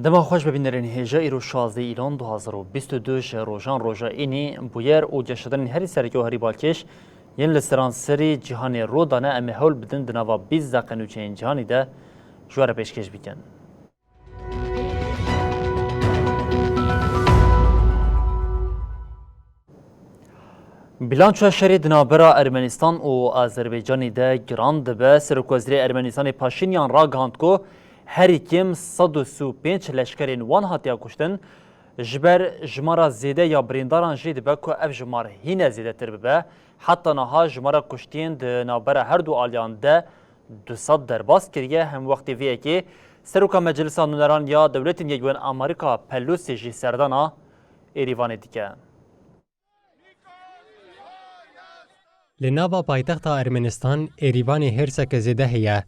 دما خوش ببینرین هجا ایرو 16 ایران 2022 روزان روزا اینی بویر و جشدن هری سرکی و هری بالکش ین لسران سری جهانی رو دانه امی هول بدن دنوا 20 دقنوچه جهانی ده جوار پیشکش بیکن. بیلانچو شری دنابرا ارمنستان و آذربایجانی ده گراند به سرکوزری ارمنستان پاشینیان را گاند کو هری کم 135 لشکرین وان هاتیا کشتن جبر جمارا زیده یا برینداران جید به که اف جمار هینه زیده تر ببه حتی نها جمارا کشتین ده نابرا هر دو آلیان ده 200 درباس کریه هم وقتی ویه که سروکا مجلس نونران یا دولت یگوین آمریکا پلوسی جی سردانا ایریوان دیگه. لناوا پایتخت ارمنستان ایریوان هرسک زیده هیه.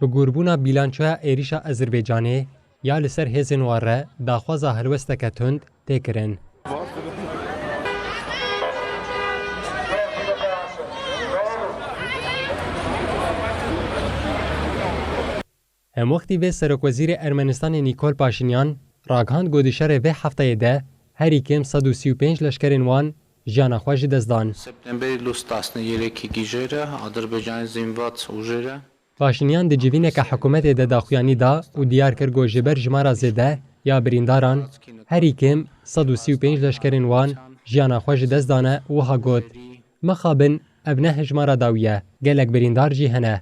بگوربونا بیلانچوها ایریشا آذربایجانی یا لسر هزین واره داخوازا هلوستک تند تکرن. هم وقتی به سرکوزیر ارمنستان نیکول پاشینیان راگهاند گودشار به هفته ده هری کم 135 لشکرین وان جانا خواهی دزدان. سپتامبری لوست 13 گیجره آذربایجان زینوات اوجره. پاشینیان د جوینه که حکومت د داخویانی دا و دیار کرگو جبر جمارا زیده یا برینداران هری کم 135 لشکرین وان جانا خواهی دزدانه و ها گود مخابن ابنه هجمارا داویه گلک بریندار جی هنه.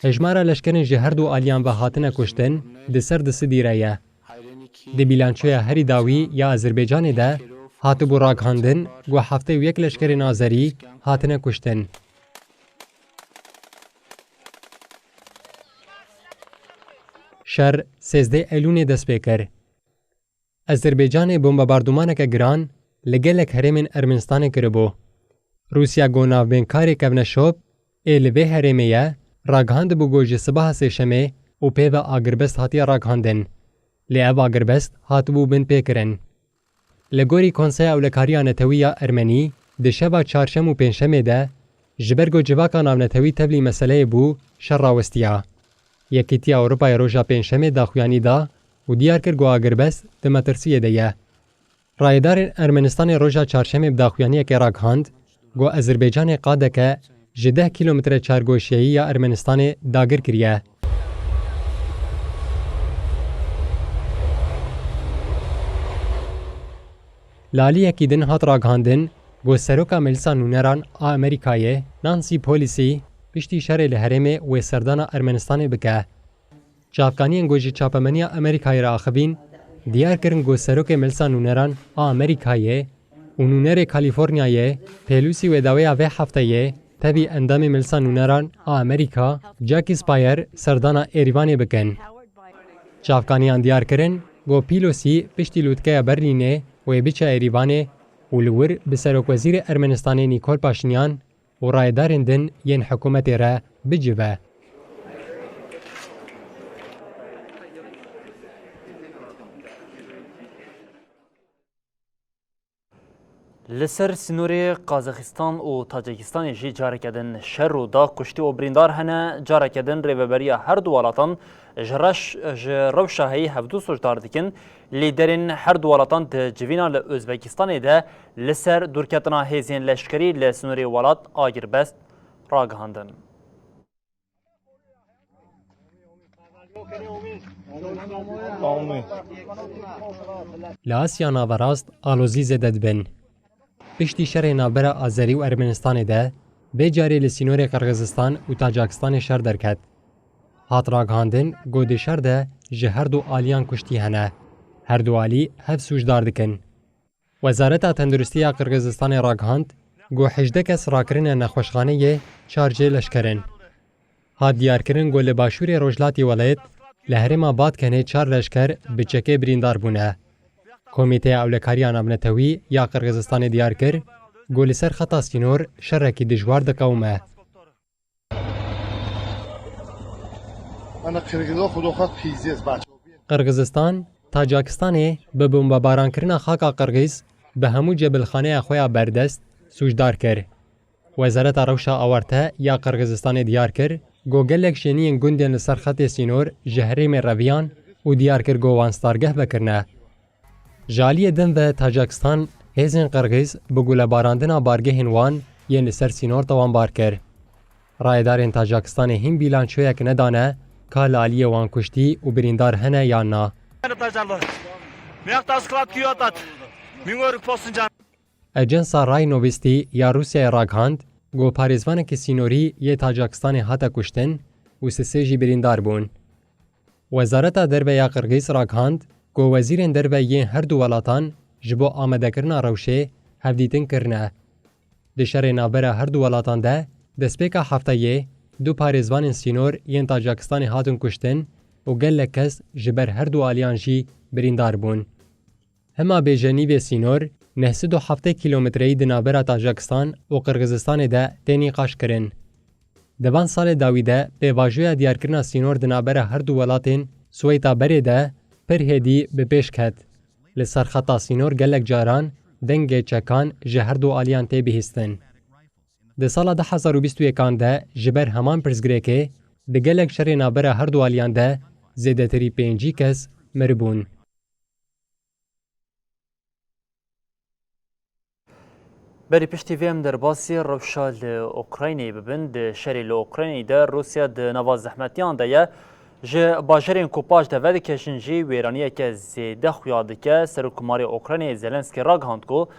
هجمارا لشکرین جی هر دو آلیان به هاتنه کشتن ده سر دست دیره ده بیلانچوی هری داوی یا آذربایجان ده هاتو بو راگهاندن گو هفته و یک لشکرین آذری هاتنه کشتن. شر 13 ایلون دست بکر. آذربایجان بمباردمانک گران لگلک هرمن ارمنستان کربو. روسیا گوناو بینکاری کبن شوب ایلوه هرمیه راگهاند بو گوژ صبح سشمه و پیو آگربست هاتی راگهاندن. لیو آگربست هات بو بن پیکرن. لگوری کنسای اولکاریا نتویا ارمنی دشبا چارشم و پنجشمه ده جبرگو جواکا ناونتوی تبلی مسئله بو شر راوستیا. یکیتی اروپای روژا پنجشنبه داخویانی دا و دیار کرد گو آگربست ده مترسیه ده. رایدار ارمنستان روژا چارشنبه داخویانی که راگهاند گو آذربایجان قاده که 10 کیلومتر چارگوشیایی یا ارمنستان داگر کریه. لالی یکی دن هات راگهاندن گو سروکا ملسا نونران آمریکایه نانسی پولیسی پشتی شر لحرمه و سردان ارمنستان بکه. چاپکانی گوجی چاپمنی امریکایی را آخبین دیار کرن گو سروک ملسا نونران آمریکایه و نونر کالیفورنیایه پلوسی و داوی آوه هفته تبی اندام ملسا نونران آمریکا جاکی سپایر سردان ایریوان بکن. چاپکانی دیار کرن گو پیلوسی پشتی لودکه برلینه و بیچه ایریوانه و لور بسروک وزیر ارمنستان نیکول پاشینیان و رایدارن دن ین حکومت را بجوه. لسر سنوری قازاقستان و تاجیکستان جی جاره کردن شر و دا کشتی و بریندار هنه جاره کردن ریوبری هر دو ولاتان روشاهی هفدو سوچدار دیکن لیدرین هر دو ولاتان ده جوینا لازبکستان ده لسر دورکتنا هیزین لشکری لسنوری ولات آگر بست راگهاندن. لآسیا ناوراست آلوزی زدد بن. پشتی شر نابرا آذری و ارمنستان ده به جاری لسینور قرغیزستان و تاجیکستان شر درکد. هات راگهاندن گود شر ده جهر دو آلیان کشتی هنه. هر دو آلی هف سوجدار دکن. وزارت تندرستی قرغیزستان راگهاند گو 18 کس راکرین نخوشخانه 4 لشکرن. هات دیارکردن گۆ لە باشووری ڕۆژهەڵاتی وەڵێت لە هەرێما بادکەنێ 4 لەشکەر بچەکەی بریندار بوونە. کۆمیتەیە ئەولەکاریان ئەمنەتەوی یا قرغیزستانی دیار کرد گۆ لەسەر خەتا سینۆر شەڕێکی دژوار دەکەومە. قرغیزستان تاجاکستانê bi bombebaranکirina xaka Qirgîz bi hemû cebilxaneya xwe ya berdest sûcdar kir. Wezareta Rewşa Awarte ya Qirgizistanê diyar kir got gelek şeniyên gundên li ser xetê sînor ji herêmê reviyan û diyar kir got wan stargeh vekirine. Ji aliyê din ve Tajakistan hêzên Qirgîz bi gulebarandina bargehên wan yên li ser sînor tawan kir. Rayedarên Tajakistanê hîn bîlançoyek nedane ka li aliyê wan kuştî û birîndar hene yan na. Ejensa Ray Novistî ya Rûsyayê ragihandî got parêzvanekî sînorî yê Tajakistanê hate kuştin û sisê jî birîndar bûn. Wezareta Derve ya Qirgîz ragihandî got wezîrên derve yên her du welatan ji bo amedekirina rewşê hevdîtin kirine. Di şerê navbera her du welatan de destpêka hefteyê du parêzvanên sînor yên Tajakistanê hatin kuştin û gelek kes ji ber her du aliyan jî birîndar bûn. Hema bêjenîvê sînor 907 kîlometreyî di navbera Tajakistan û Qirgizistanê de tê nîqaş kirin. Di van salê dawî de pêvajoya diyarkirina sînor di navbera her du welatên Swêta berê de pir hêdî bi pêş ket. Li ser xeta sînor gelek caran dengê çekan ji her du aliyan tê bihîstin. Di sala 2021 de ji ber heman pirsgirêkê di gelek şerê navbera her du aliyan de zêdetirî 5 kes miribûn. Berî piştî vê em derbasî rewşa li Ukraynayê bibin. Di şerê li Ukraynayê de Rusya di nava zehmetiyan de ye ji bajarên ku paş de vedikeşin jî wêraniyeke zêde xuya dike. Serokkomarê Ukraynayê Zelenskî ragihand ku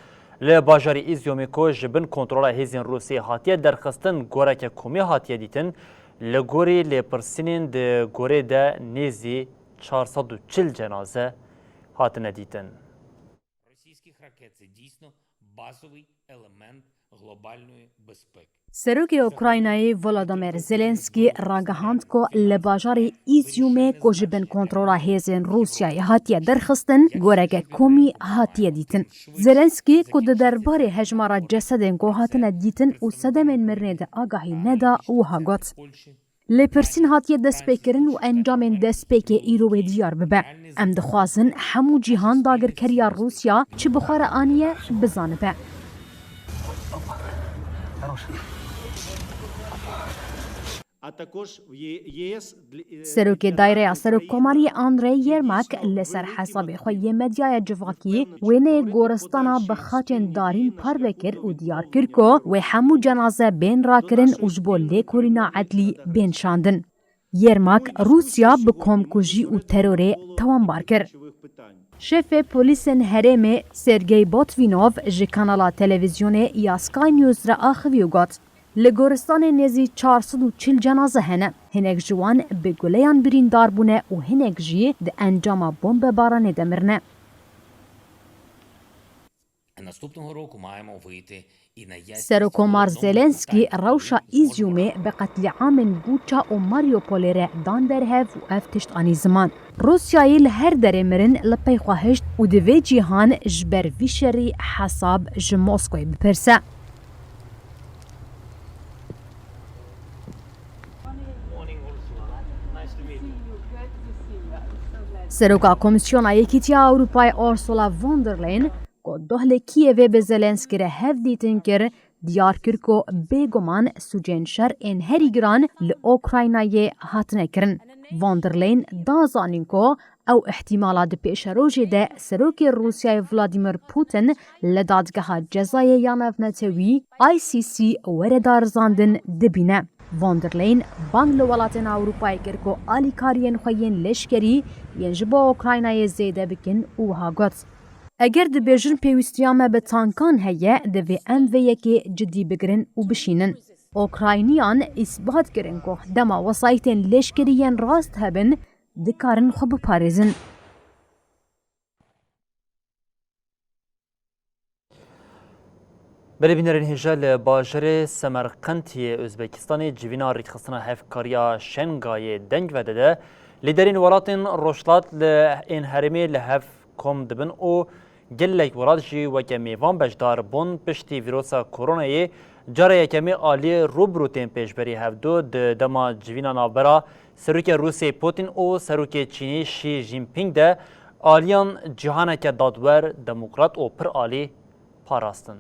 li bajarê Îzyomê ku ji bin kontrola hêzên Rûsyayê hatiye derxistin goreke komî hatiye dîtin. Li gorî lêpirsînên di gorê de nêzî 440 cenaze hatine dîtin. Serokê Ukraynayê Volodymyr Zelenskî ragihand ku li bajarê Îzyomê ku ji bin kontrola hêzên Rûsyayê hatiye derxistin goreke komî hatiye dîtin. Zelenskî ku di derbarê hejmara cesedên ku hatine dîtin û sedemên mirinê de agahî neda wiha got. Lêpirsîn hatiye destpêkirin û encamên destpêkê îrowê diyar bibe. Em dixwazin hemû cîhan dagirkeriya Rûsya çi bi xwe re aniye bizanibe. Serokê Dayreya Serokkomariyê Andrei Yermak li ser hesabê xwe yê medyaya civakî wêneyê goristana bi xaçên darîn parve kir û diyar kir ku wê hemû cenaze bên rakirin û ji bo lêkorîna edlî bên şandin. Yermak Rûsya bi komkujî û terorê tawan kir. Şefê polîsên herêmê Sergey Botvinov ji kanala televizyonê ya Sky News re axivî û got. Li goristanê nêzî 440 cenaze hene. Hinek ji wan bi guleyan birîndar bûne û hinek jî di encama bombebaranê de mirine. Serokkomar Zelenskî rewşa Îzyomê bi qetliamên Buça û Mariupolê re dan derhev û ev tişt anî ziman. Rusyayê li her derê mirin li pey xwe hişt û di vê cîhan ji ber vî şerî hesab ji Moskowê bipirse. Seroka Komisyona Yekîtiya Ewropayê Ursula von der Leyen ku dohlê Kiyevê bi Zelenskî re hev dîtin kir, diyar kir ku bêguman sûcên şer ên herî giran li Ukraynayê hatine kirin. Von der Leyen da zanîn ku ew ihtimala di pêşerojê de Serokê Rûsyayê Vladimir Putin li dadgeha cezayê ya navnetewî ICC were darizandin dibîne. Von der Leyen bang li welatên Ewropayê kir ku alîkariyên xwe yên leşkerî yên ji bo Ukraynayê zêde bikin û wiha got. Eger dibêjin pêwîstiya me bi tankan heye divê em vê yekê ciddî bigirin û bişînin. Ukrayniyan îsbat kirin ku dema wesayîtên leşkerî yên rast hebin dikarin xwe biparêzin. بلبینرین هجال باجر سمرقندی ازبکستان جوینا ریخستنا هفکاریا شنگای دنگ وده لیدرین ولاتین روشلات این هرمی لهف کم دبن او گلک ولات جی وکه میوان بجدار بون پشتی ویروسا کرونایی جاره یکمی آلی روبروتین پیشبری هفدو دما جوینا نابرا سروک روسی پوتین او سروک چینی شی جینپینگ ده آلیان جهانک دادور دموکرات او پر آلی پاراستن.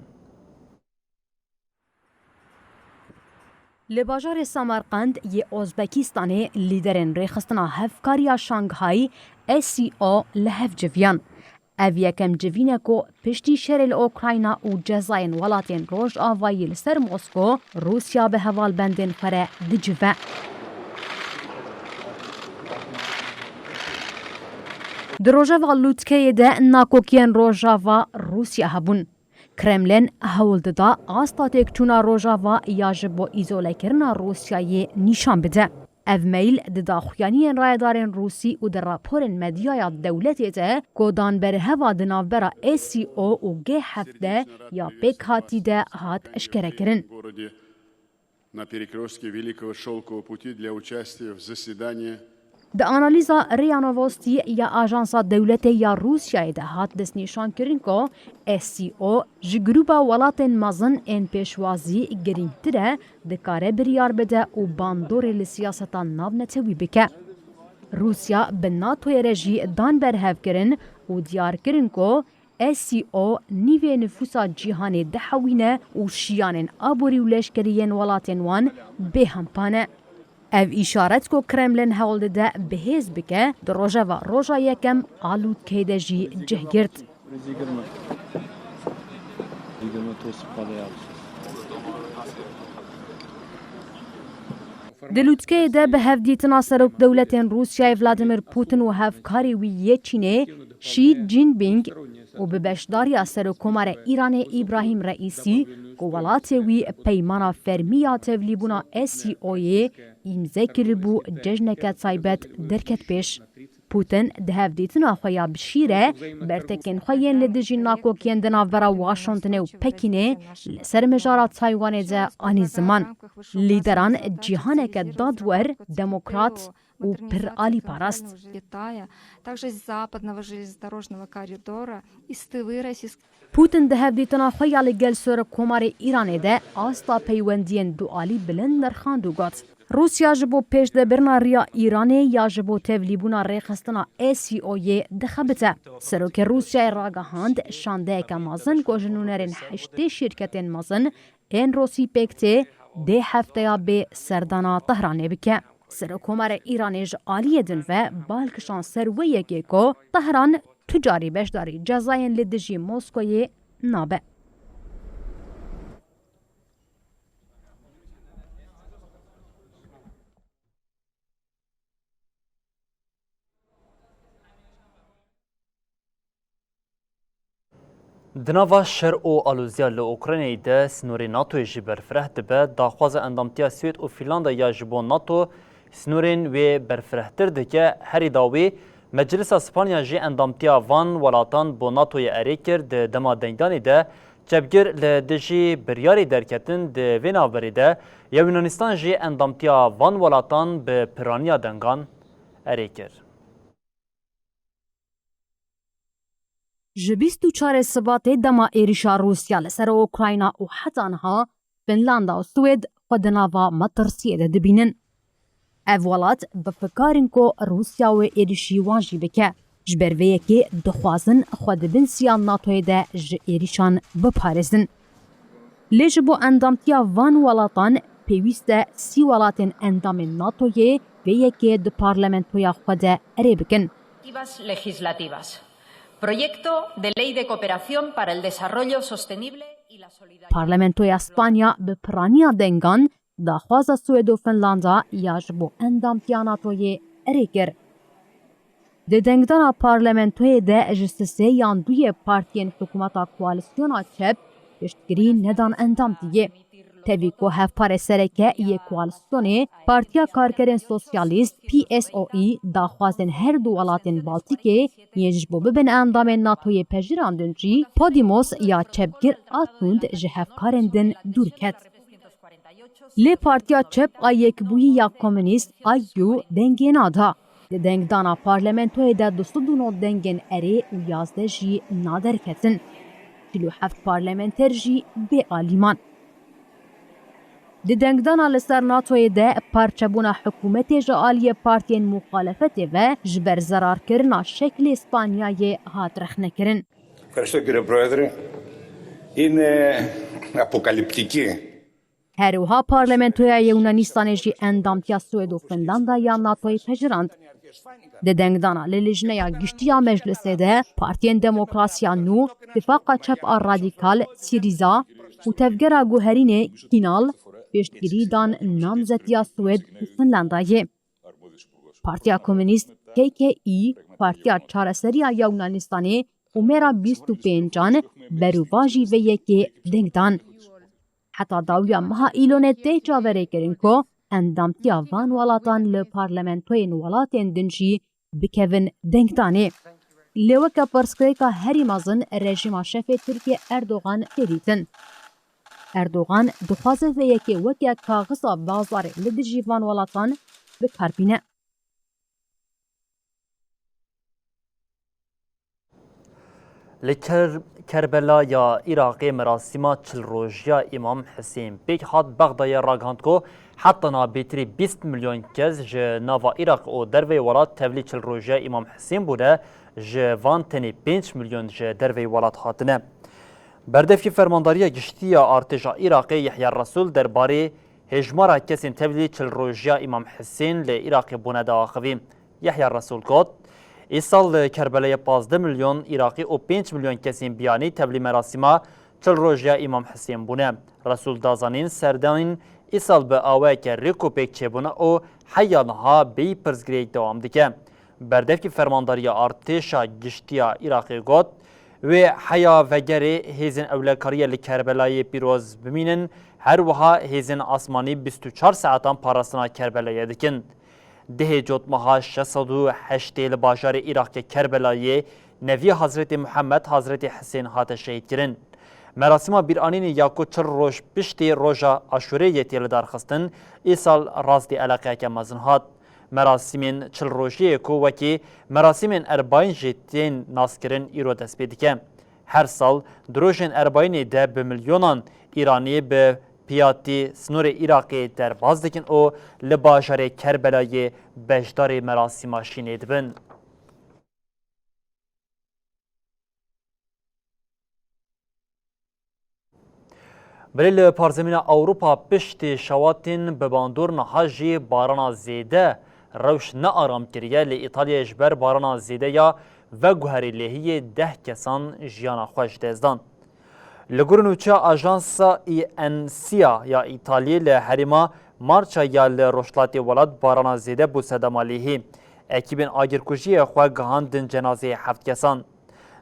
لباجار سمرقند یه ازبکستانی لیدرین ریخستنا هفکاریا شانگهای SCO لهف جویان. او یکم جوینه کو پشتی شر اوکراینا و جزاین ولاتین روش آوایی لسر موسکو روسیا به حوال بندین خره دجوه. در روژاوا لوتکه ده ناکوکین روژاوا روسیا هبون. کرملین هول دادا آستاتک چونا روژاوا یا جبو ایزوله کرنا روسیای نشان بده. او میل دادا خویانی رایدارین روسی و در راپورن مدیای دولتی ده کودان بر هوا دنابرا SCO و G7 یا پیک هاتی ده هات اشکره کرن. На перекрестке Великого Шелкового пути для участия в заседании د آنالیزا ریانووستی یا آژانسا دولتی یا روسیای ده هات دست نشان کرن که SCO جگروبا ولاتن مزن این پیشوازی گرینگتره دکاره بریار بده و باندور لسیاستا ناو نتوی بکه. روسیا به ناتوی رژی دان برهف کرن و دیار کرن که SCO نیوه نفوسا جیهان دحوینه و شیان آبوری و لشکرین ولاتن وان به همپانه. او اشارت کو کرملین هول ده بهز بکه در روژا یکم آلود که ده جی جه گرد. دلوتکه ده به هفدیتنا سروک دولت روسیای ولادیمیر پوتین و هفکاری وی چینه شی جینپینگ و به بشداری سروکومار ایران ابراهیم رئیسی که ولات وی پیمانا فرمیات ولیبونا SCO امضا کربو جشنک تایبت درکت پیش. پوتین ده هفدیتنا خویا بشیره برتکن خوین لدجی ناکوکین دناورا واشنطن و پکینه لسر مجارات تایوان ده آنی زمان. لیدران جهانک دادور دموکرات و پر آلی پاراست. پوتین ده هفدیتنا خویا لگل سر کمار ایران ده آستا پیوندین دو آلی بلند نرخاندو گات. روسیا جبو پیش ده برنا ریا ایرانی یا جبو تevلیبونا ریخستنا SCO دخبته. سروک روسیا راگهاند شانده که مازن گوژنونرین هشته شرکتین مازن این روسی پکته ده هفته یا به سردانا طهرانه بکه. سروکومار ایرانیج آلیه دن و بالکشان سرویه که طهران تجاری بشداری جزاین لدجی موسکوی نابه. دناوا شر او آلوزیا لأوکراینی ده سنوری ناتوی جی برفره دبه داخواز اندامتیا سوید و فینلاندا یا جبو ناتو سنورین و برفرهتر ده که هری داوی مجلس اسپانیا جی اندامتیا وان ولاتان بو ناتوی اری کرد ده دما دنگدانی ده جبگر لدجی بریاری درکتن ده ویناوری ده یا یونانستان جی اندامتیا وان ولاتان به پرانیا دنگان اری کرد. جبیستو چار سبات دما ایریشا روسیا لسر اوکراینا و حتی آنها فنلاندا و سوید خودناوا مترسیه ده دبینن. اولات بفکارن که روسیا و ایریشی وانجی بکه. جبرویه که دخوازن خود بین سیان ناتوی ده ایریشان بپارزن. لیج بو اندامتیا وان ولاتان پیوسته سی ولاتن اندام ناتوی و یکی ده پارلمنتویا خود اری بکن. Legislativas. Proyecto de Ley de Cooperación para el Desarrollo Sostenible y la Solidaridad. پارلمنتوی اسپانیا به پرانیا دنگان داخواز سوئد و فنلاندا یا جبو اندامتیا ناتوی اری کرد. ده دنگدانا پارلمنتوی ده اجستسه یان دوی پارتین حکومتا کوالیسیونا چپ پشتگیری ندان اندام دیگه. تبی کو هفپار سرکه یک کوالسیونی پارتیا کارگران سوسیالیست PSOE داخوازن هر دو ولاتن بالتیکه یجبو ببن اندام ناتوی پجراندن جی پودیموس یا چپگیر آتوند جهفکارندن دور کت. لی پارتیا چپ آیک بویی یا کمونیست آیو دنگین آدا. دنگدانا پارلمنتوی دا دوستو دونو دنگین اری و یازده جی نادر کتن. 47 پارلمنتر جی به آلیمان. دنگدانا لسر ناتوی ده پارچبونا حکومت جالی پارتین مخالفت و جبر زرار کرنا شکل اسپانیای هات رخنه کرن. Ευχαριστώ κύριε Πρόεδρε. Είναι αποκαλυπτική. هروها پارلمنتوی یونانیستان جی اندامتیا سوئد و فنلندا یا ناتوی پجراند. دنگدانا للجنه گشتیا مجلس ده پارتین دموکراسیا نو اتفاق چپ رادیکال سیریزا و تفگرا گوهرین کینال پیشگیری دان نامزدیا سوئد و فنلندایه. پارتیا کمونیست KKE پارتیا چارەسەریya یونانیستانی و میرا 25 بروواجی و یکی دنگدان. حتی داویا مها ایلونه ده چاوره کرن که اندامتیا وان ولاتان لپارلمنتوین ولاتین دنجی بکوین دنگدانه. لیوکا پرسکریکا هری مازن رژیم شف ترکیه اردوغان تریتن. اردوغان دخوازه و یکی وکی کاغذا بازار لدجی وان ولاتان بکاربینه. کربلا یا عراقی مراسم چل روزیا امام حسین پیک هات بغداد راگاند کو حتی نابیتری 20 میلیون کس نوا عراق و دروی ولات تبلی چل روزیا امام حسین بوده جوان تنی 5 میلیون دروی ولات هاتنه. بردفی فرمانداری گشتی ارتجاع عراقی یحیی رسول درباره هجمار کسین تبلی چل روزیا امام حسین ل عراق بونه داخوی. یحیی رسول گفت ایسال کربلای 15 میلیون عراقی و 5 میلیون کسین بیانی تبلی مراسم چل روزیا امام حسین بونه. رسول دازانین سردان ایسال به آوه که ریکو پیک چه بونه و حیانها بی پرزگری دوام دیگه. بردفی فرمانداری ارتشا گشتی عراقی گفت و حیا وگری هیزن اولکاری لکربلای پیروز بمینن هر وها هیزن آسمانی 24 ساعتان پاراسنا کربلای دکن. ده جوتمها 608 لباجار عراق کربلای نوی حضرت محمد حضرت حسین هات شهید کرن. مراسم بیرانین یاکو چر روش پشتی روژا عاشوره یتیل دارخستن ایسال رازدی علاقه که مزن هات. مراسمین چل روژی کو وکی مراسمین ارباین جتین ناسکرین ایرو دست بیدکه. هر سال دروژن ارباین ده به میلیونان ایرانی به پیاتی سنور عراقی در باز دکن او لباجار کربلای بجدار مراسم شینید بن. بلیل پارزمین اوروپا پشت شواتین به باندور نهاجی باران زیده روش نه آرام کریه لی ایتالیا جبر باران زیده یا و گوهری لحیه 10 کسان جیانا خوش دزدان. لگرنوچه آژانسا ENCA یا ایتالیا لحریما مارچا یا لروشلاتی ولاد باران زیده بو سدمالیهی. اکیبین آگرکوشی خواه گهاندن جنازه 7 کسان.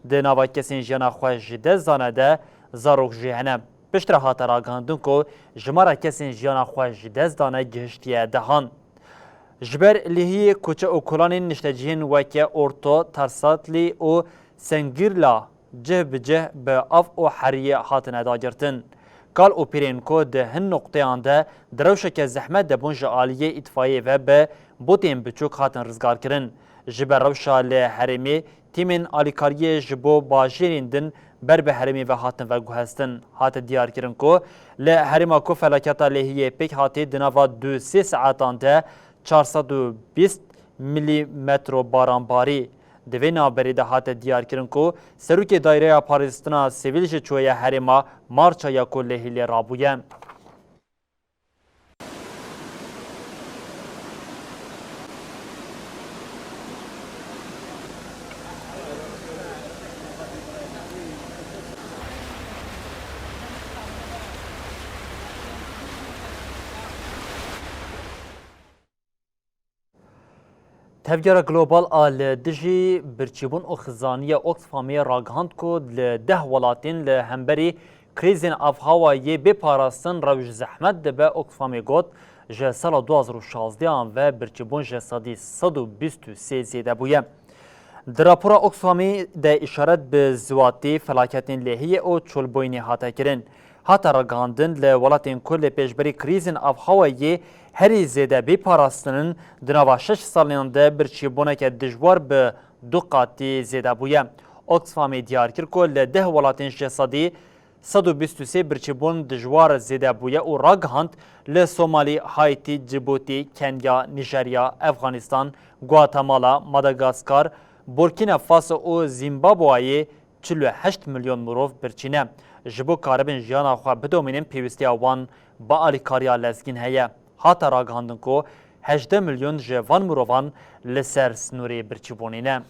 ده نوا کسین جیانا خوش دزدانه ده زاروک جهنم. پشت هات راگاندن کو جمارا کسین جیانا خوش دزدانه گهشتیه دهان. جبر لیهی کوچه و کلانین نشتجین وکه اورتو ترساتلی و سنگیرلا جه بجه به اف و حریه هاتنه داگرتن. کال او پیرین کو ده هن نقطه آنده دروشک زحمت ده بونج آلیه اتفایه و به بوتین بچوک هاتن رزگار کرن. جبر روشا لحرمی تیمین آلیکاریه جبو باجرین دن بر به حرمی و هاتن و گوهستن هات دیار کرن کو لحرما کو فلاکتا لیهیه پیک هاتی دناوا 2-3 ساعتان ده 420 میلیمتر بارانباری دوی نابری ده هات دیار کرن کو سروک دایره پاریستنا سیویل چویه حرما مارچا یا کو لیهیلی رابویه. تفجر گلوبال آل دجی برچیبون و خزانیه اوکسفامی راگهاند کو لده ولاتین لهمبری کریزین آبهوایی بپاراستن روش زحمت دبه اکسفامی گوت جه سال 2016 و برچبون جه صدی 123 زیده بویه. در راپور اکسفامی ده اشارت به زواتی فلاکتین لحیه او چولبوینی حتا کرن. حتا رگاندن لولاتین کل پیشبری کریزین آبهوایی هری زیده بپاراستنن دنوا 6 سالیان ده برچبونه که دجوار به دو قاتی زیده بویه. اکسفامی دیار کرد که لده ولاتین جه صدی 123 برچبون دجوار زیده بویه و راگهاند لسومالی، هایتی، جیبوتی، کنیا، نیجریا، افغانستان، گواتمالا، ماداگاسکار، بورکینا فاسو و زیمبابوی 48 میلیون مروف برچینه. جبو کاربن جیانا خواه بدومینن پیوستی آوان با آلیکاریا لزگین هیا. حتی راگهاندن که 18 میلیون جوان مروفان لسر سنوری برچبونینه.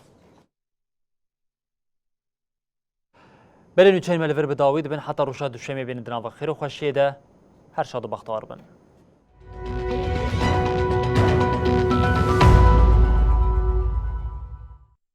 بله نوچین ملور به داوید بین حتی روشا دوشمی بین دناو خیر و خوشیده هر شاد و بختار بن.